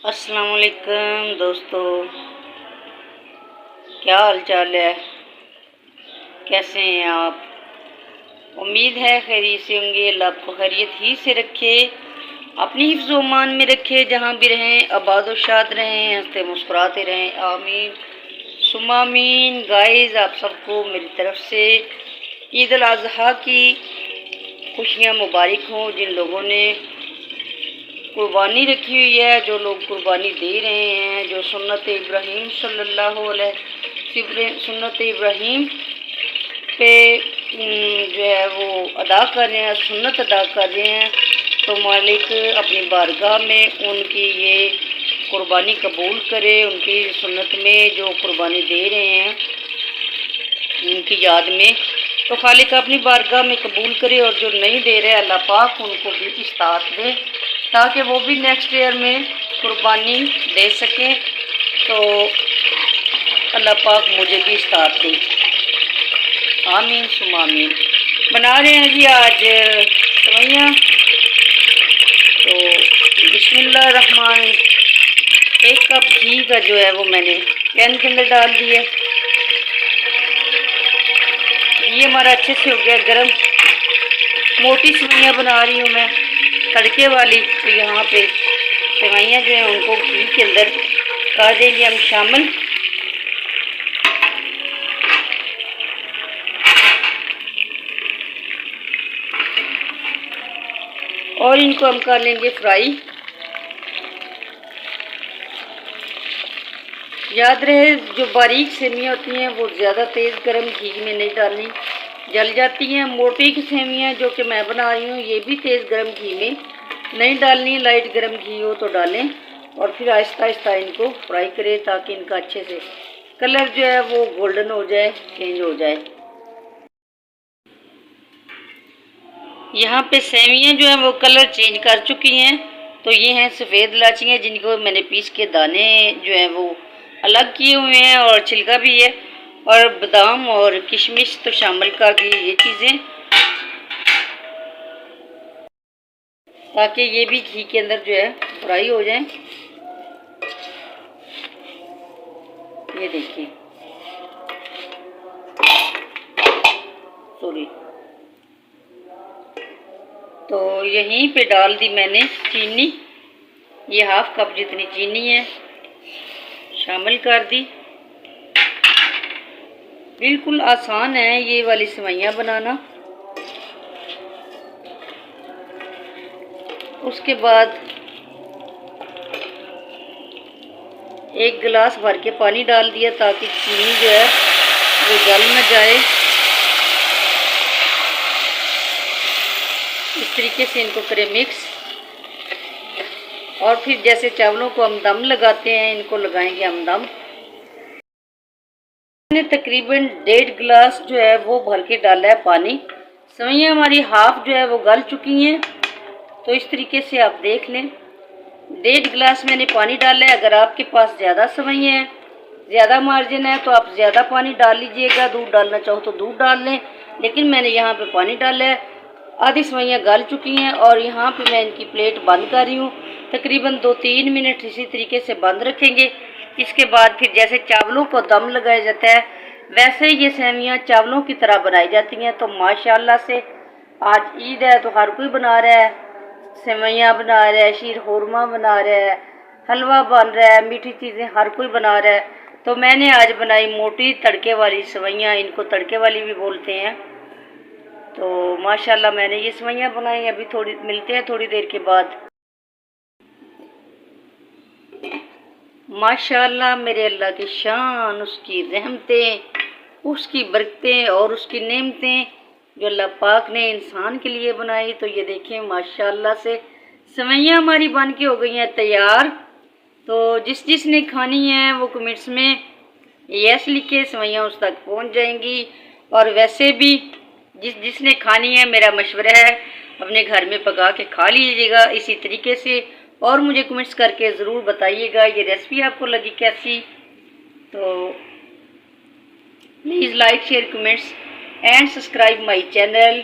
अस्सलाम वालेकुम दोस्तों, क्या हाल चाल है? कैसे हैं आप? उम्मीद है खैरियत से होंगे। अल्लाह आपको खैरियत ही से रखे, अपनी हिफ्ज़ व अमान में रखे। जहाँ भी रहें आबाद व शाद रहें, हंसते मुस्कुराते रहें। आमीन सुम्मा आमीन। गाइस, आप सबको मेरी तरफ से ईद उल अज़हा की खुशियाँ मुबारक हों। जिन लोगों ने कुर्बानी रखी हुई है, जो लोग कुर्बानी दे रहे हैं, जो सुन्नत इब्राहीम सल्लल्लाहु अलैहि सुन्नत इब्राहीम पे जो है वो अदा कर रहे हैं, सुन्नत अदा कर रहे हैं, तो मालिक अपनी बारगाह में उनकी ये कुर्बानी कबूल करे। उनकी सुन्नत में जो कुर्बानी दे रहे हैं उनकी याद में, तो खालिक अपनी बारगाह में कबूल करे। और जो नहीं दे रहे, अल्लाह पाक उनको भी इस्तात दे ताकि वो भी नेक्स्ट ईयर में कुर्बानी दे सकें। तो अल्लाह पाक मुझे भी इस्तात दे। आमीन सुम्मा आमीन। बना रहे हैं जी आज सेवइयाँ। तो बिस्मिल्लाह रहमान। 1 कप घी का जो है वो मैंने पैन के अंदर डाल दिया। ये हमारा अच्छे से हो गया गरम। मोटी सेवइयाँ बना रही हूँ मैं, तड़के वाली। तो यहाँ पे सेवइयाँ जो है उनको घी के अंदर कर देंगे हम शामिल। और इनको हम कर लेंगे फ्राई। याद रहे, जो बारीक सेवइयाँ होती हैं वो ज़्यादा तेज़ गरम घी में नहीं डालनी, जल जाती हैं। मोटी की सेवइयाँ जो कि मैं बना रही हूँ, ये भी तेज़ गरम घी में नहीं डालनी। लाइट गरम घी हो तो डालें और फिर आहिस्ता आहिस्ता इनको फ्राई करें ताकि इनका अच्छे से कलर जो है वो गोल्डन हो जाए, चेंज हो जाए। यहाँ पे सेवइयाँ जो है वो कलर चेंज कर चुकी हैं। तो ये हैं सफ़ेद इलायचियाँ, जिनको मैंने पीस के दाने जो हैं वो अलग किए हुए हैं और छिलका भी है। और बादाम और किशमिश तो शामिल कर दी ये चीज़ें, ताकि ये भी घी के अंदर जो है फ्राई हो जाए। ये देखिए, सॉरी। तो यहीं पे डाल दी मैंने चीनी। ये 1/2 कप जितनी चीनी है शामिल कर दी। बिल्कुल आसान है ये वाली सेवइयाँ बनाना। उसके बाद 1 गिलास भर के पानी डाल दिया ताकि चीनी जो है वो जल न जाए। इस तरीके से इनको करें मिक्स। और फिर जैसे चावलों को हम दम लगाते हैं, इनको लगाएंगे हम दम। मैंने तकरीबन 1.5 गिलास जो है वो भर के डाला है पानी। सेवइयाँ हमारी हाफ जो है वो गल चुकी हैं। तो इस तरीके से आप देख लें, 1.5 गिलास मैंने पानी डाला है। अगर आपके पास ज़्यादा सेवइयाँ हैं, ज़्यादा मार्जिन है, तो आप ज़्यादा पानी डाल लीजिएगा। दूध डालना चाहो तो दूध डाल लें, लेकिन मैंने यहाँ पे पानी डाला है। आधी सेवइयाँ गल चुकी हैं और यहाँ पे मैं इनकी प्लेट बंद कर रही हूँ। तकरीबन 2-3 मिनट इसी तरीके से बंद रखेंगे। इसके बाद फिर जैसे चावलों को दम लगाया जाता है, वैसे ये सेवइयाँ चावलों की तरह बनाई जाती हैं। तो माशाल्लाह से आज ईद है तो हर कोई बना रहा है, सेवइयाँ बना रहा है, शीर खुरमा बना रहा है, हलवा बन रहा है, मीठी चीज़ें हर कोई बना रहा है। तो मैंने आज बनाई मोटी तड़के वाली सेवइयाँ, इनको तड़के वाली भी बोलते हैं। तो माशाल्लाह मैंने ये सेवइयाँ बनाई। अभी मिलते हैं थोड़ी देर के बाद। माशाल्लाह मेरे अल्लाह की शान, उसकी रहमतें, उसकी बरकतें और उसकी नेमतें जो अल्लाह पाक ने इंसान के लिए बनाई। तो ये देखें माशाल्लाह से सेवइयाँ हमारी बन के हो गई हैं तैयार। तो जिसने खानी है वो कमेंट्स में यस लिखे, सेवइयाँ उस तक पहुंच जाएंगी। और वैसे भी जिसने खानी है, मेरा मशवरा है अपने घर में पका के खा लीजिएगा इसी तरीके से। और मुझे कमेंट्स करके ज़रूर बताइएगा ये रेसिपी आपको लगी कैसी। तो please like share comments and subscribe my channel.